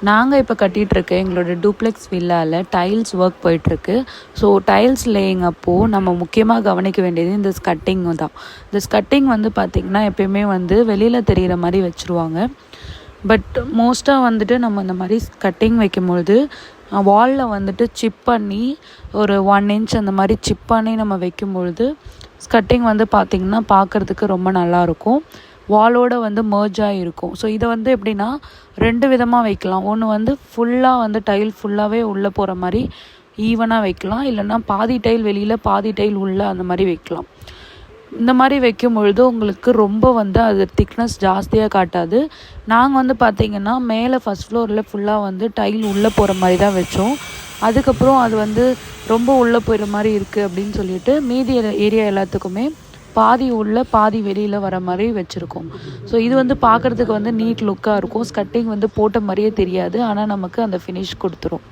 நாங்கள் இப்போ கட்டிகிட்ருக்க எங்களோட டூப்ளெக்ஸ் வில்லாவில் டைல்ஸ் ஒர்க் போயிட்டுருக்கு. ஸோ டைல்ஸ் லேயிங் அப்போது நம்ம முக்கியமாக கவனிக்க வேண்டியது இந்த ஸ்கட்டிங்கு தான். இந்த ஸ்கட்டிங் வந்து பார்த்திங்கன்னா எப்பயுமே வந்து வெளியில் தெரிகிற மாதிரி வச்சுருவாங்க. பட் மோஸ்ட்டாக வந்துட்டு நம்ம இந்த மாதிரி ஸ்கட்டிங் வைக்கும்பொழுது வாலில் வந்துட்டு சிப் பண்ணி ஒரு 1 inch அந்த மாதிரி சிப் பண்ணி நம்ம வைக்கும்பொழுது ஸ்கட்டிங் வந்து பார்த்திங்கன்னா பார்க்குறதுக்கு ரொம்ப நல்லாயிருக்கும். வாலோடு வந்து மர்ஜாக இருக்கும். ஸோ இதை வந்து எப்படின்னா 2 விதமாக வைக்கலாம். ஒன்று வந்து ஃபுல்லாக வந்து டைல் ஃபுல்லாகவே உள்ளே போகிற மாதிரி ஈவனாக வைக்கலாம். இல்லைன்னா பாதி டைல் வெளியில் பாதி டைல் உள்ளே அந்த மாதிரி வைக்கலாம். இந்த மாதிரி வைக்கும் பொழுது உங்களுக்கு ரொம்ப வந்து அது திக்னஸ் ஜாஸ்தியாக காட்டாது. நாங்கள் வந்து பார்த்திங்கன்னா மேலே ஃபஸ்ட் ஃப்ளோரில் ஃபுல்லாக வந்து டைல் உள்ளே போகிற மாதிரி தான் வச்சோம். அதுக்கப்புறம் அது வந்து ரொம்ப உள்ளே போயிடுற மாதிரி இருக்குது அப்படின்னு சொல்லிட்டு மீதி ஏரியா எல்லாத்துக்குமே பாதி உள்ள பாதி வெளியில் வர மாதிரி வச்சுருக்கோம். ஸோ இது வந்து பார்க்குறதுக்கு வந்து நீட் லுக்காக இருக்கும். ஸ்கட்டிங் வந்து போட்ட மாதிரியே தெரியாது, ஆனால் நமக்கு அந்த ஃபினிஷ் கொடுத்துரும்.